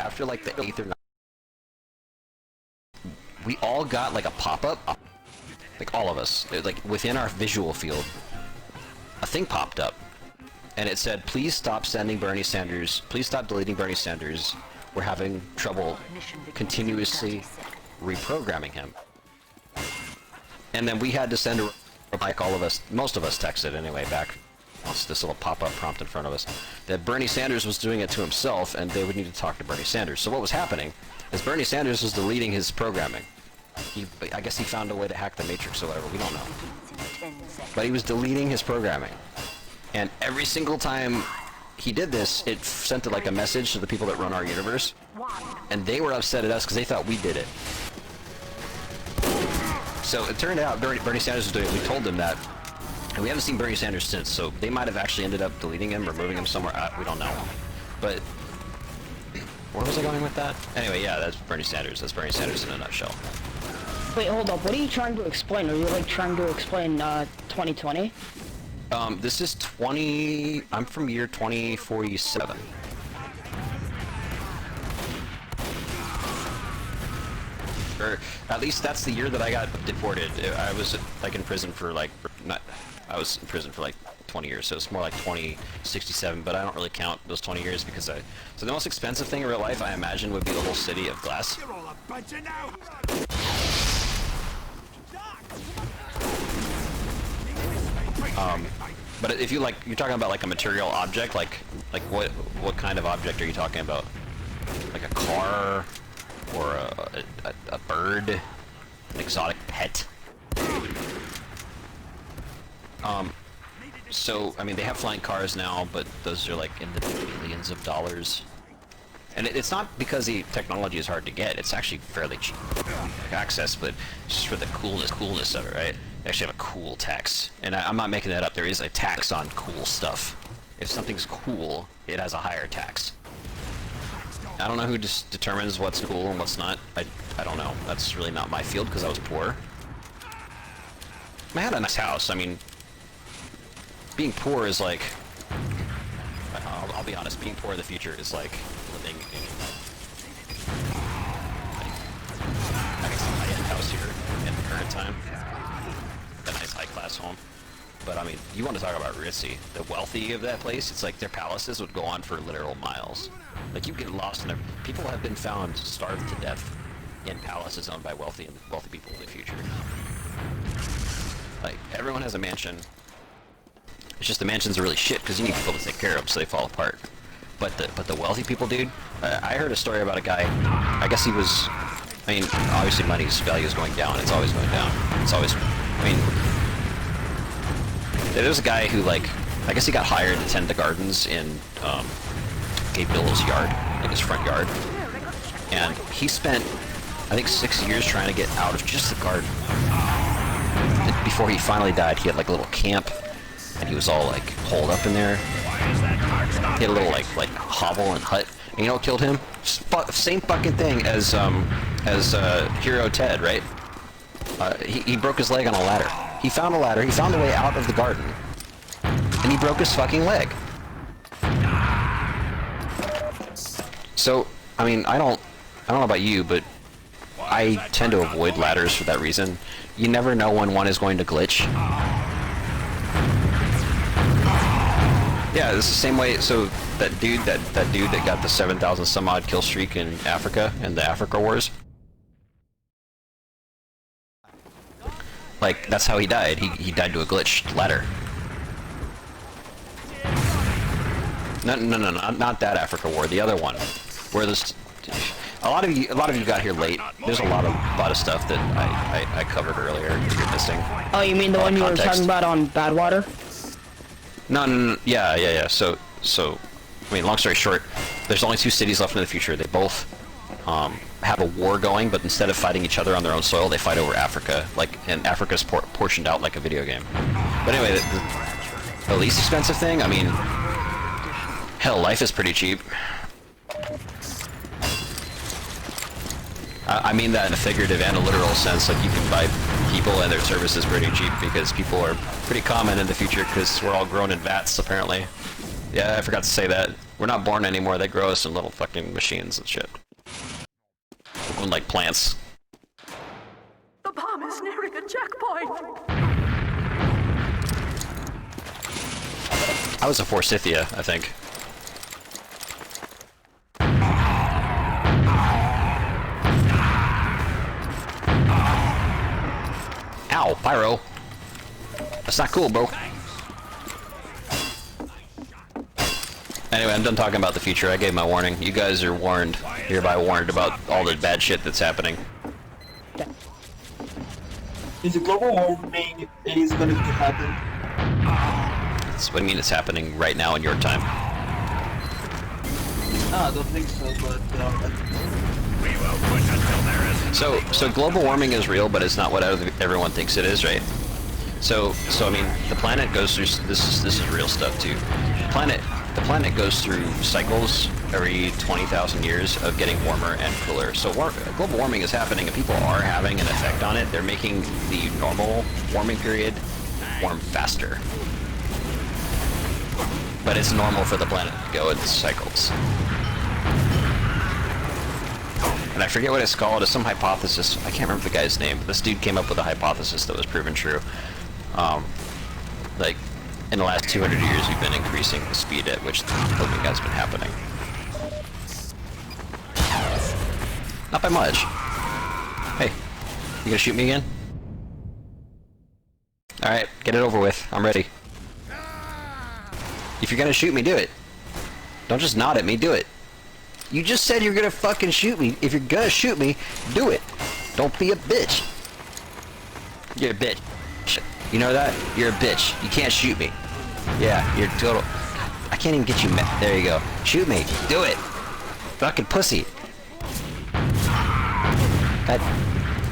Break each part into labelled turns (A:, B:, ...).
A: after like the 8th or 9th, we all got like a pop-up, like all of us, like within our visual field, a thing popped up, and it said, "Please stop sending Bernie Sanders. Please stop deleting Bernie Sanders. We're having trouble continuously reprogramming him." And then we had to send a, like all of us, most of us texted anyway back. It's this little pop-up prompt in front of us that Bernie Sanders was doing it to himself, and they would need to talk to Bernie Sanders. So what was happening is Bernie Sanders was deleting his programming. I guess he found a way to hack the Matrix or whatever. We don't know. But he was deleting his programming, and every single time he did this, it sent like a message to the people that run our universe, and they were upset at us because they thought we did it. So it turned out Bernie Sanders was doing it. We told them that, and we haven't seen Bernie Sanders since. So they might have actually ended up deleting him or moving him somewhere. We don't know. But where was I going with that? Anyway, yeah, that's Bernie Sanders. That's Bernie Sanders in a nutshell.
B: Wait, hold up. What are you trying to explain? Are you like trying to explain 2020?
A: This is 20. I'm from year 2047. Or at least that's the year that I got deported. I was like in prison for like I was in prison for like 20 years, so it's more like 2067. But I don't really count those 20 years because so the most expensive thing in real life, I imagine, would be the whole city of glass. But if you you're talking about like a material object, like what kind of object are you talking about? Like a car? Or a bird, an exotic pet. So I mean, they have flying cars now, but those are like in the millions of dollars. And it's not because the technology is hard to get; it's actually fairly cheap access, but it's just for the coolness of it, right? They actually have a cool tax, and I'm not making that up. There is a tax on cool stuff. If something's cool, it has a higher tax. I don't know who just determines what's cool and what's not. I don't know. That's really not my field because I was poor. I had a nice house. I mean, being poor is like... I'll be honest. Being poor in the future is like living in... I guess a high-end house here in the current time. A nice high-class home. But I mean, you want to talk about ritzy. The wealthy of that place, it's like their palaces would go on for literal miles. Like you get lost in there. People have been found starved to death in palaces owned by wealthy people in the future. Like everyone has a mansion. It's just the mansions are really shit because you need people to take care of them, so they fall apart. But the wealthy people, dude. I heard a story about a guy. I guess he was. I mean, obviously money's value is going down. It's always going down. It's always. I mean. There was a guy who, like, I guess he got hired to tend the gardens in Gabe Bill's yard, like his front yard. And he spent, I think, 6 years trying to get out of just the garden. Before he finally died, he had like a little camp, and he was all like holed up in there. He had a little like hovel and hut. And you know what killed him? Same fucking thing as Hero Ted, right? He broke his leg on a ladder. He found a ladder, he found a way out of the garden, and he broke his fucking leg. So, I mean, I don't know about you, but I tend to avoid ladders for that reason. You never know when one is going to glitch. Yeah, it's the same way, so that dude that got the 7,000 some odd kill streak in Africa, in the Africa Wars, like, that's how he died. He died to a glitched ladder. No, not that Africa War. The other one, where this. A lot of you got here late. There's a lot of stuff that I covered earlier that you're missing.
B: Oh, you mean the one you were talking about on Badwater?
A: No. Yeah. So, I mean, long story short, there's only 2 cities left in the future. They both have a war going, but instead of fighting each other on their own soil, they fight over Africa. Like, and Africa's portioned out like a video game. But anyway, the least expensive thing, I mean, hell, life is pretty cheap. I mean that in a figurative and a literal sense. Like, you can buy people and their services pretty cheap because people are pretty common in the future because we're all grown in vats, apparently. Yeah, I forgot to say that. We're not born anymore, they grow us in little fucking machines and shit. We're like plants.
C: The bomb is nearing a checkpoint!
A: I was a Forsythia, I think. Ow, pyro. That's not cool, bro. Anyway, I'm done talking about the future. I gave my warning. You guys are warned, hereby warned about all the bad shit that's happening.
D: Is it global warming is going to happen?
A: That's what I mean. It's happening right now in your time.
D: I don't think so, but
E: We will push until there is.
A: So global warming is real, but it's not what everyone thinks it is, right? So I mean, the planet goes through this is real stuff too. The planet goes through cycles every 20,000 years of getting warmer and cooler. So global warming is happening, and people are having an effect on it. They're making the normal warming period warm faster. But it's normal for the planet to go in cycles. And I forget what it's called. It's some hypothesis. I can't remember the guy's name, but this dude came up with a hypothesis that was proven true. Like, in the last 200 years, we've been increasing the speed at which the warming has been happening. Not by much. Hey, you gonna shoot me again? Alright, get it over with. I'm ready. If you're gonna shoot me, do it. Don't just nod at me, do it. You just said you're gonna fucking shoot me. If you're gonna shoot me, do it. Don't be a bitch. You're a bitch. You know that? You're a bitch. You can't shoot me. Yeah, you're total... I can't even get you mad. There you go. Shoot me. Do it. Fucking pussy. God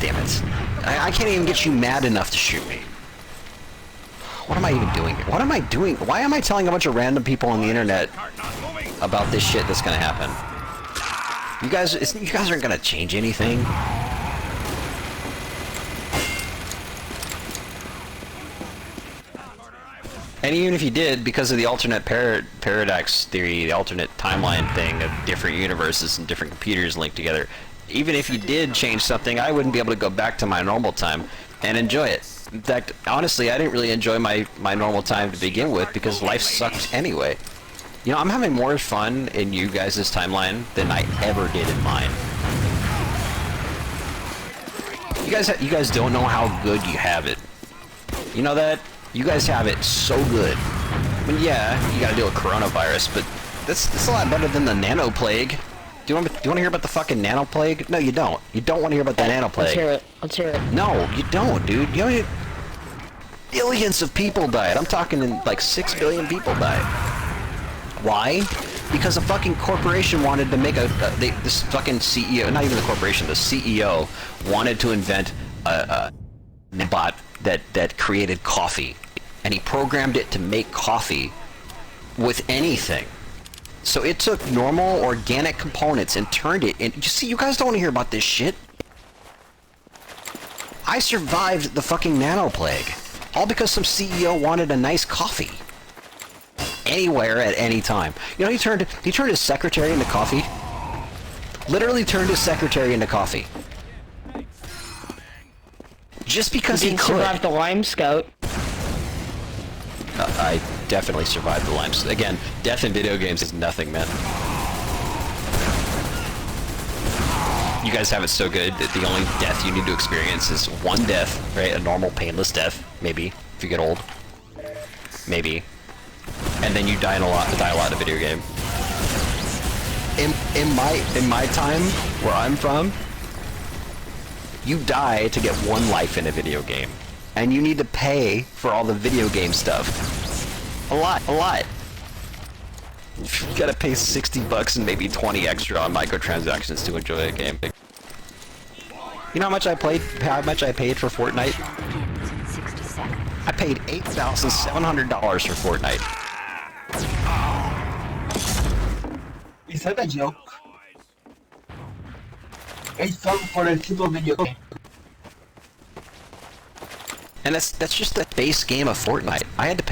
A: damn it. I can't even get you mad enough to shoot me. What am I even doing here? What am I doing? Why am I telling a bunch of random people on the internet about this shit that's gonna happen? You guys aren't gonna change anything. And even if you did, because of the alternate paradox theory, the alternate timeline thing of different universes and different computers linked together, even if you did change something, I wouldn't be able to go back to my normal time and enjoy it. In fact, honestly, I didn't really enjoy my normal time to begin with because life sucked anyway. You know, I'm having more fun in you guys' timeline than I ever did in mine. You guys don't know how good you have it. You know that? You guys have it so good. I mean, yeah, you gotta deal with coronavirus, but that's a lot better than the nano plague. Do you want to hear about the fucking nano plague? No, you don't. You don't want to hear about the nano plague.
B: Let's hear it. Let's hear it.
A: No, you don't, dude. You know, billions of people died. I'm talking in like 6 billion people died. Why? Because a fucking corporation wanted to make this fucking CEO, not even the corporation, the CEO wanted to invent a bot that created coffee, and he programmed it to make coffee with anything. So it took normal organic components and turned it in. You see, you guys don't want to hear about this shit. I survived the fucking nano plague, all because some CEO wanted a nice coffee. Anywhere at any time. You know, he turned his secretary into coffee. Literally turned his secretary into coffee. Just because he could.
B: Survived the Lime Scout.
A: I definitely survived the limes. Again, death in video games is nothing, man. You guys have it so good that the only death you need to experience is one death, right? A normal, painless death, maybe, if you get old. Maybe. And then you die a lot in a video game. In my time, where I'm from, you die to get one life in a video game. And you need to pay for all the video game stuff. A lot. You gotta pay $60 and maybe 20 extra on microtransactions to enjoy a game. You know how much I paid for Fortnite? I paid $8,700 for Fortnite.
D: is that a joke? It's fun for a simple video game.
A: And that's just the base game of Fortnite. You have to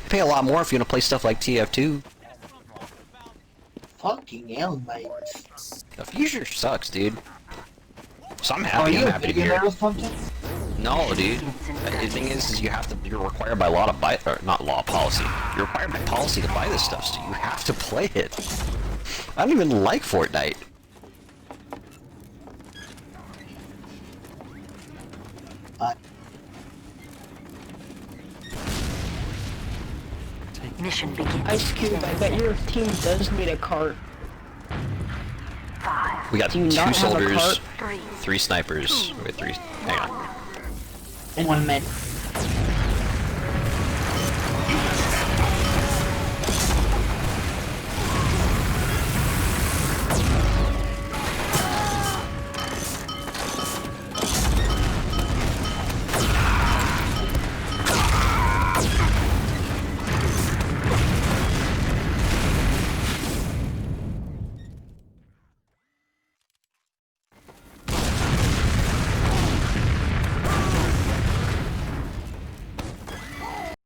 A: pay a lot more if you want to play stuff like TF2.
D: fucking allies.
A: The future sucks, dude. So I'm
D: Are
A: happy.
D: you
A: I'm
D: a
A: happy to be
D: billionaire
A: here.
D: or something?
A: No, dude. The thing is you have to. You're required by law to buy, or not law, policy. You're required by policy to buy this stuff, so you have to play it. I don't even like Fortnite.
C: Mission begins.
B: Ice Cube, I bet your team does need a cart.
C: 5,
A: We got
B: Do you
A: 2
B: not have a
A: soldiers,
B: cart?
C: 3,
A: 3 snipers. Wait, 3. Hang on.
D: And 1 med.